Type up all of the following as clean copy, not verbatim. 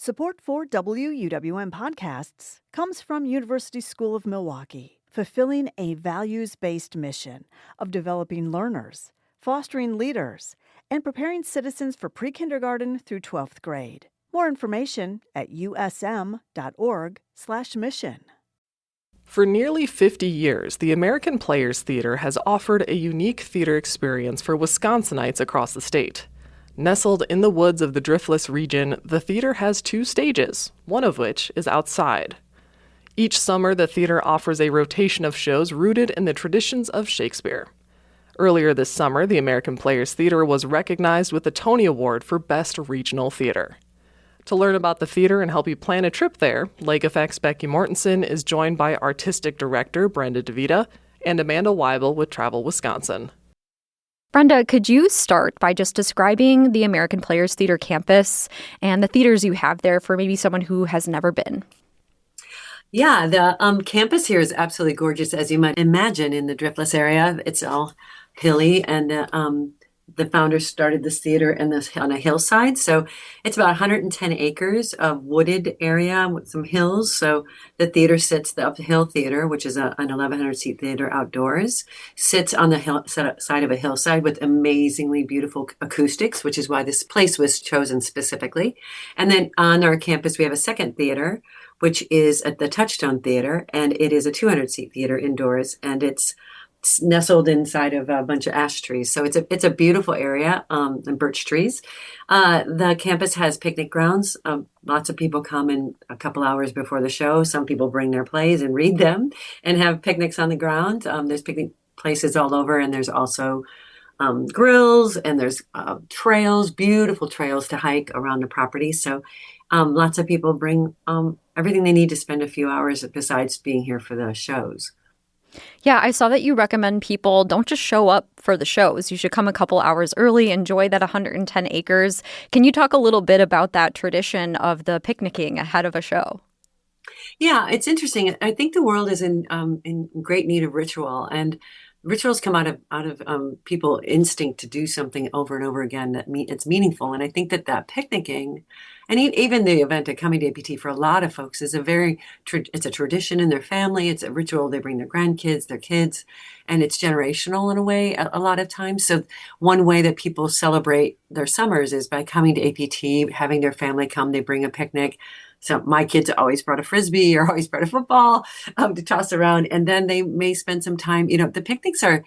Support for WUWM podcasts comes from University School of Milwaukee, fulfilling a values-based mission of developing learners, fostering leaders, and preparing citizens for pre-kindergarten through 12th grade. More information at usm.org/mission. For nearly 50 years, the American Players Theater has offered a unique theater experience for Wisconsinites across the state. Nestled in the woods of the Driftless region, the theater has two stages, one of which is outside. Each summer, the theater offers a rotation of shows rooted in the traditions of Shakespeare. Earlier this summer, the American Players Theater was recognized with the Tony Award for Best Regional Theater. To learn about the theater and help you plan a trip there, Lake Effect's Becky Mortensen is joined by Artistic Director Brenda DeVita and Amanda Weibel with Travel Wisconsin. Brenda, could you start by just describing the American Players Theater campus and the theaters you have there for maybe someone who has never been? Yeah, the campus here is absolutely gorgeous, as you might imagine, in the Driftless area. It's all hilly, and the founders started this theater on a hillside. So it's about 110 acres of wooded area with some hills. So the theater sits, the Uphill Theater, which is an 1,100-seat theater outdoors, sits on the side of a hillside with amazingly beautiful acoustics, which is why this place was chosen specifically. And then on our campus, we have a second theater, which is at the Touchstone Theater, and it is a 200-seat theater indoors, and it's nestled inside of a bunch of ash trees. So it's a beautiful area, and birch trees. The campus has picnic grounds. Lots of people come in a couple hours before the show. Some people bring their plays and read them and have picnics on the ground. There's picnic places all over, and there's also grills, and there's trails, beautiful trails to hike around the property. So lots of people bring everything they need to spend a few hours besides being here for the shows. Yeah, I saw that you recommend people don't just show up for the shows. You should come a couple hours early, enjoy that 110 acres. Can you talk a little bit about that tradition of the picnicking ahead of a show? Yeah, it's interesting. I think the world is in great need of ritual, and rituals come out of people instinct to do something over and over again that it's meaningful. And I think that picnicking, and even the event of coming to APT for a lot of folks is it's a tradition in their family. It's a ritual. They bring their grandkids, their kids, and it's generational in a way a lot of times. So one way that people celebrate their summers is by coming to APT, having their family come. They bring a picnic. So my kids always brought a Frisbee or always brought a football to toss around. And then they may spend some time, the picnics are,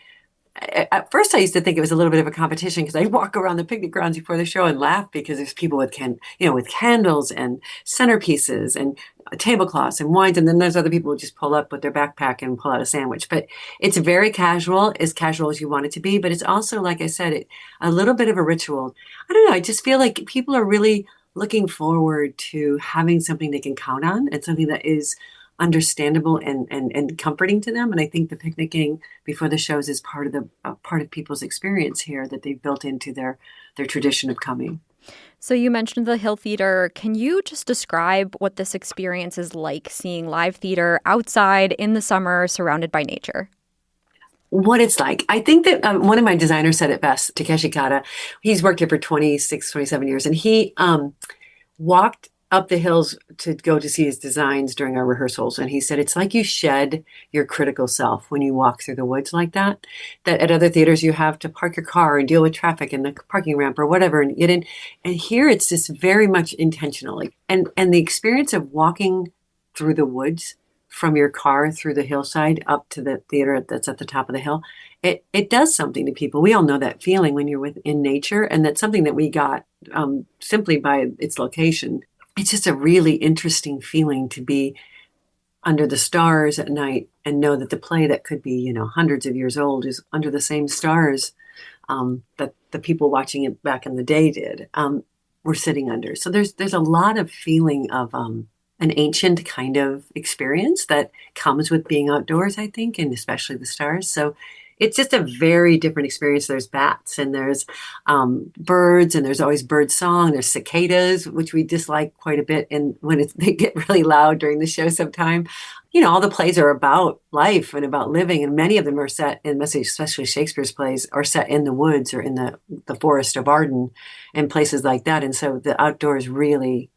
at first I used to think it was a little bit of a competition because I'd walk around the picnic grounds before the show and laugh because there's people with candles and centerpieces and tablecloths and wines. And then there's other people who just pull up with their backpack and pull out a sandwich. But it's very casual as you want it to be. But it's also, like I said, a little bit of a ritual. I don't know. I just feel like people are really looking forward to having something they can count on and something that is understandable and comforting to them. And I think the picnicking before the shows is part of people's experience here that they've built into their tradition of coming. So you mentioned the Hill Theater. Can you just describe what this experience is like, seeing live theater outside in the summer surrounded by nature? What it's like. I think that one of my designers said it best, Takeshi Kata. He's worked here for 26, 27 years, and he walked up the hills to go to see his designs during our rehearsals. And he said, it's like you shed your critical self when you walk through the woods like that at other theaters you have to park your car and deal with traffic in the parking ramp or whatever and get in. And here it's just very much intentional. And the experience of walking through the woods from your car through the hillside up to the theater that's at the top of the hill, it does something to people. We all know that feeling when you're in nature, and that's something that we got simply by its location. It's just a really interesting feeling to be under the stars at night and know that the play that could be, hundreds of years old is under the same stars that the people watching it back in the day did. We're sitting under. So there's a lot of feeling of an ancient kind of experience that comes with being outdoors, I think, and especially the stars. So it's just a very different experience. There's bats and there's birds, and there's always bird song. There's cicadas, which we dislike quite a bit, and when they get really loud during the show sometime. All the plays are about life and about living, and many of them are set in, especially Shakespeare's plays, are set in the woods or in the forest of Arden and places like that. And so the outdoors really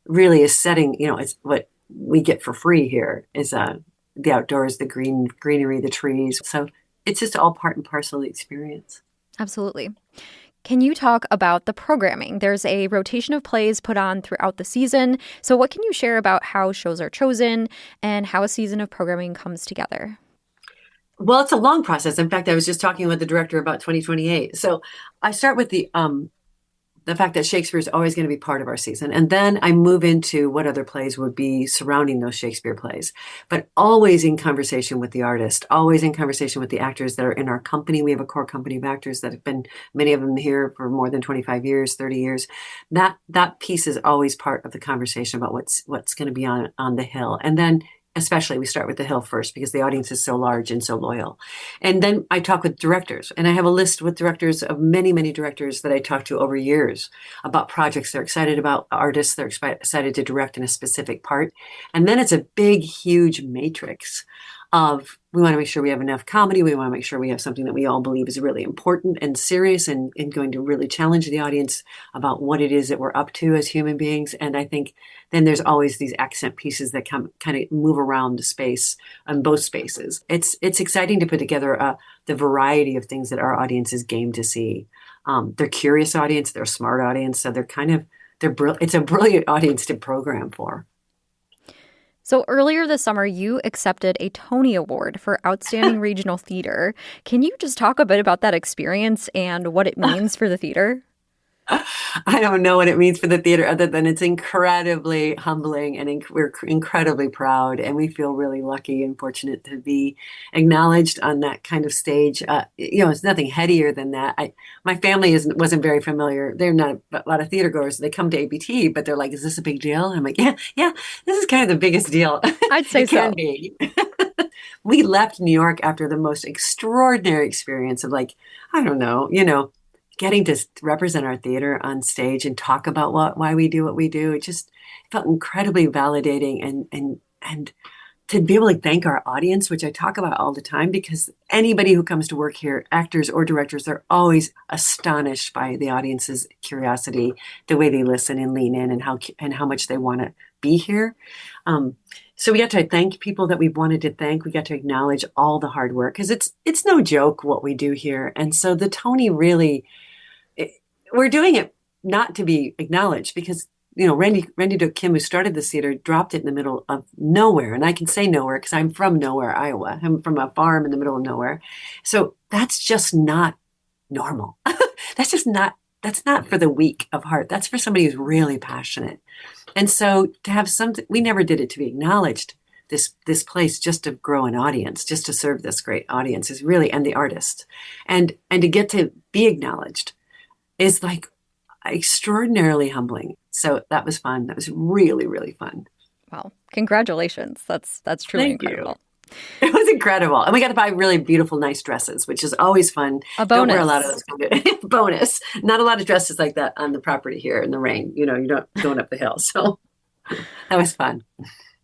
really is setting, it's what we get for free here is the outdoors, the greenery, the trees. So it's just all part and parcel of the experience. Absolutely. Can you talk about the programming? There's a rotation of plays put on throughout the season. So what can you share about how shows are chosen and how a season of programming comes together? Well, it's a long process. In fact, I was just talking with the director about 2028. So I start with the fact that Shakespeare is always going to be part of our season. And then I move into what other plays would be surrounding those Shakespeare plays, but always in conversation with the artist, always in conversation with the actors that are in our company. We have a core company of actors that have been, many of them here for more than 25 years, 30 years. That piece is always part of the conversation about what's going to be on the Hill. And then especially we start with the Hill first because the audience is so large and so loyal. And then I talk with directors, and I have a list with directors of many, many directors that I talked to over years about projects they're excited about, artists they're excited to direct in a specific part. And then it's a big, huge matrix of we want to make sure we have enough comedy. We want to make sure we have something that we all believe is really important and serious and going to really challenge the audience about what it is that we're up to as human beings. And I think then there's always these accent pieces that kind of move around the space on both spaces. It's exciting to put together the variety of things that our audience is game to see. They're curious audience, they're a smart audience, so it's a brilliant audience to program for. So earlier this summer, you accepted a Tony Award for Outstanding Regional Theater. Can you just talk a bit about that experience and what it means for the theater? I don't know what it means for the theater other than it's incredibly humbling and we're incredibly proud and we feel really lucky and fortunate to be acknowledged on that kind of stage. It's nothing headier than that. My family wasn't very familiar. They're not a lot of theater goers. They come to ABT, but they're like, "Is this a big deal?" And I'm like, "Yeah, this is kind of the biggest deal." I'd say it can be. We left New York after the most extraordinary experience of I don't know, getting to represent our theater on stage and talk about why we do what we do. It just felt incredibly validating and to be able to thank our audience, which I talk about all the time, because anybody who comes to work here, actors or directors, they're always astonished by the audience's curiosity, the way they listen and lean in and how much they want to be here. So we got to thank people that we've wanted to thank. We got to acknowledge all the hard work because it's no joke what we do here. And so the Tony really, we're doing it not to be acknowledged because, Randy Do Kim, who started this theater, dropped it in the middle of nowhere. And I can say nowhere because I'm from nowhere, Iowa. I'm from a farm in the middle of nowhere. So that's just not normal. That's not for the weak of heart. That's for somebody who's really passionate. And so to have something, we never did it to be acknowledged. This place just to grow an audience, just to serve this great audience is really, and the artist. And to get to be acknowledged is extraordinarily humbling. So that was fun. That was really, really fun. Wow. Congratulations. That's truly Thank incredible. You. It was incredible. And we got to buy really beautiful, nice dresses, which is always fun. A bonus. Don't wear a lot of those. Bonus. Not a lot of dresses like that on the property here in the rain. You're not going up the hill. So that was fun.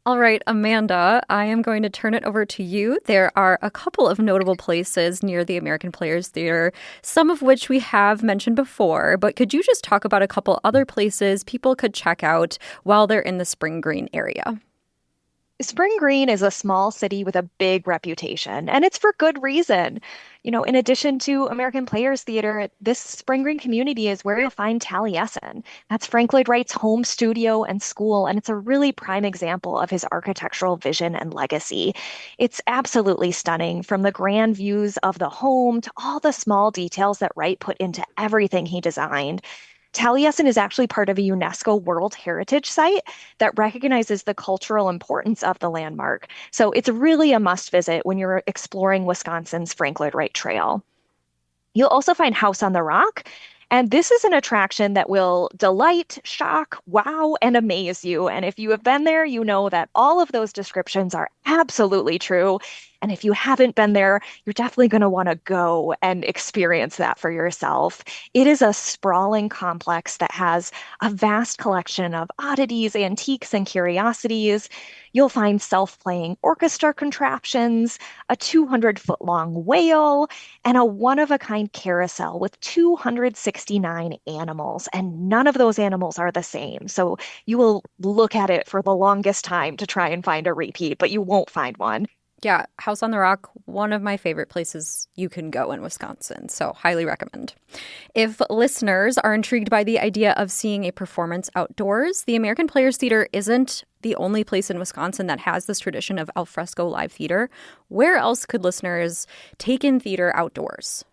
All right, Amanda, I am going to turn it over to you. There are a couple of notable places near the American Players Theater, some of which we have mentioned before, but could you just talk about a couple other places people could check out while they're in the Spring Green area? Spring Green is a small city with a big reputation, and it's for good reason. In addition to American Players Theater, this Spring Green community is where you'll find Taliesin. That's Frank Lloyd Wright's home studio and school, and it's a really prime example of his architectural vision and legacy. It's absolutely stunning, from the grand views of the home to all the small details that Wright put into everything he designed. Taliesin is actually part of a UNESCO World Heritage Site that recognizes the cultural importance of the landmark. So it's really a must visit when you're exploring Wisconsin's Frank Lloyd Wright Trail. You'll also find House on the Rock. And this is an attraction that will delight, shock, wow, and amaze you. And if you have been there, you know that all of those descriptions are absolutely true. And if you haven't been there, you're definitely going to want to go and experience that for yourself. It is a sprawling complex that has a vast collection of oddities, antiques, and curiosities. You'll find self-playing orchestra contraptions, a 200-foot-long whale, and a one-of-a-kind carousel with 269 animals. And none of those animals are the same. So you will look at it for the longest time to try and find a repeat, but you won't find one. Yeah, House on the Rock, one of my favorite places you can go in Wisconsin, so highly recommend. If listeners are intrigued by the idea of seeing a performance outdoors, the American Players Theater isn't the only place in Wisconsin that has this tradition of alfresco live theater. Where else could listeners take in theater outdoors?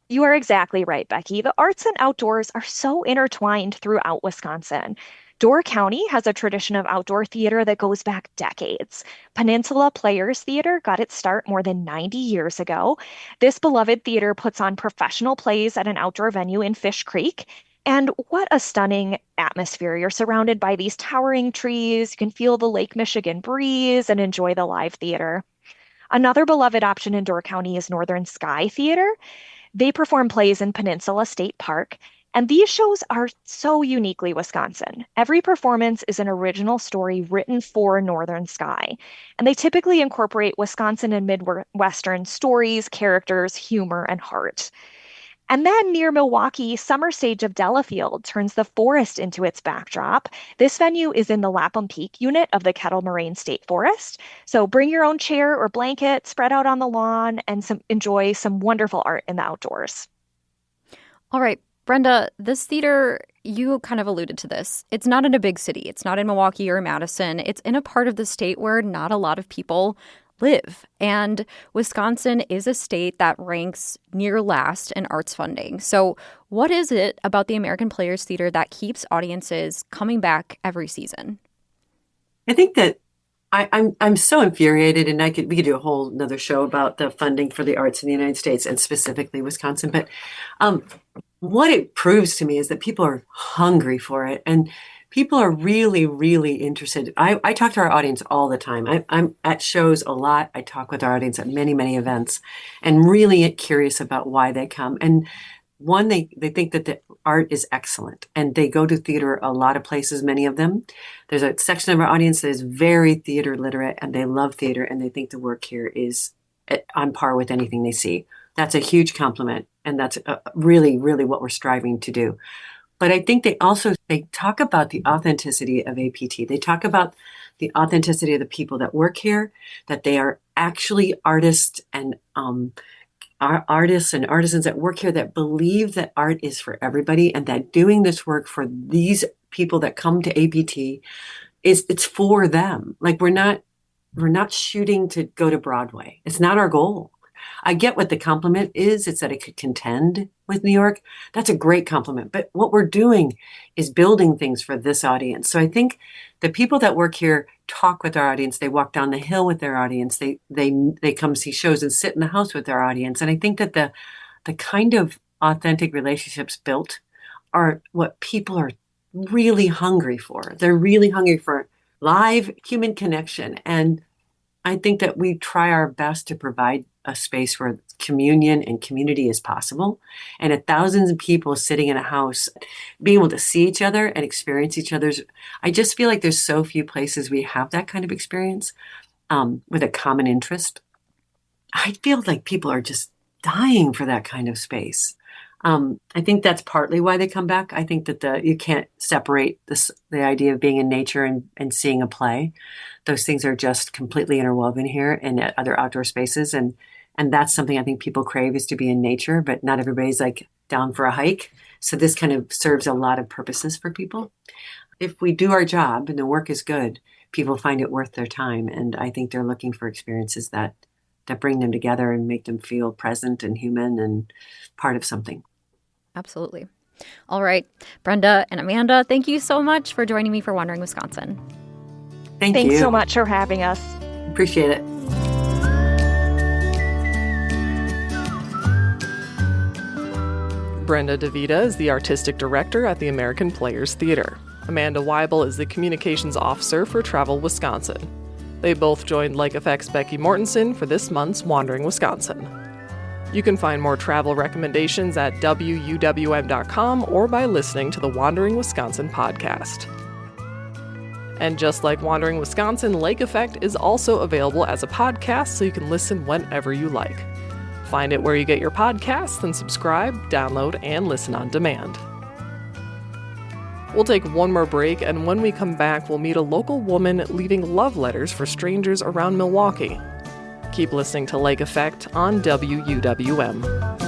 You are exactly right, Becky. The arts and outdoors are so intertwined throughout Wisconsin. Door County has a tradition of outdoor theater that goes back decades. Peninsula Players Theater got its start more than 90 years ago. This beloved theater puts on professional plays at an outdoor venue in Fish Creek. And what a stunning atmosphere. You're surrounded by these towering trees. You can feel the Lake Michigan breeze and enjoy the live theater. Another beloved option in Door County is Northern Sky Theater. They perform plays in Peninsula State Park. And these shows are so uniquely Wisconsin. Every performance is an original story written for Northern Sky. And they typically incorporate Wisconsin and Midwestern stories, characters, humor, and heart. And then near Milwaukee, Summer Stage of Delafield turns the forest into its backdrop. This venue is in the Lapham Peak unit of the Kettle Moraine State Forest. So bring your own chair or blanket, spread out on the lawn, and enjoy some wonderful art in the outdoors. All right. Brenda, this theater, you kind of alluded to this. It's not in a big city. It's not in Milwaukee or Madison. It's in a part of the state where not a lot of people live. And Wisconsin is a state that ranks near last in arts funding. So what is it about the American Players Theater that keeps audiences coming back every season? I think that I'm so infuriated, and we could do a whole another show about the funding for the arts in the United States and specifically Wisconsin. But what it proves to me is that people are hungry for it, and people are really, really interested. I talk to our audience all the time. I'm at shows a lot. I talk with our audience at many, many events, and really curious about why they come. And one, they think that the art is excellent, and they go to theater a lot of places, many of them. There's a section of our audience that is very theater literate, and they love theater, and they think the work here is on par with anything they see. That's a huge compliment, and that's really, really what we're striving to do. But I think they talk about the authenticity of APT. They talk about the authenticity of the people that work here, that they are actually artists and artists and artisans that work here that believe that art is for everybody, and that doing this work for these people that come to APT it's for them. Like we're not shooting to go to Broadway. It's not our goal. I get what the compliment is. It's that it could contend with New York. That's a great compliment. But what we're doing is building things for this audience. So I think the people that work here talk with our audience. They walk down the hill with their audience. They come see shows and sit in the house with their audience. And I think that the kind of authentic relationships built are what people are really hungry for. They're really hungry for live human connection. And I think that we try our best to provide a space where communion and community is possible. And at thousands of people sitting in a house, being able to see each other and experience each other's, I just feel like there's so few places we have that kind of experience with a common interest. I feel like people are just dying for that kind of space. I think that's partly why they come back. I think that you can't separate the idea of being in nature and seeing a play. Those things are just completely interwoven here and at other outdoor spaces. And that's something I think people crave, is to be in nature, but not everybody's like down for a hike. So this kind of serves a lot of purposes for people. If we do our job and the work is good, people find it worth their time. And I think they're looking for experiences that bring them together and make them feel present and human and part of something. Absolutely. All right. Brenda and Amanda, thank you so much for joining me for Wandering Wisconsin. Thanks you so much for having us. Appreciate it. Brenda DeVita is the artistic director at the American Players Theater. Amanda Weibel is the communications officer for Travel Wisconsin. They both joined Lake Effect's Becky Mortensen for this month's Wandering Wisconsin. You can find more travel recommendations at WUWM.com or by listening to the Wandering Wisconsin podcast. And just like Wandering Wisconsin, Lake Effect is also available as a podcast so you can listen whenever you like. Find it where you get your podcasts and subscribe, download, and listen on demand. We'll take one more break, and when we come back, we'll meet a local woman leaving love letters for strangers around Milwaukee. Keep listening to Lake Effect on WUWM.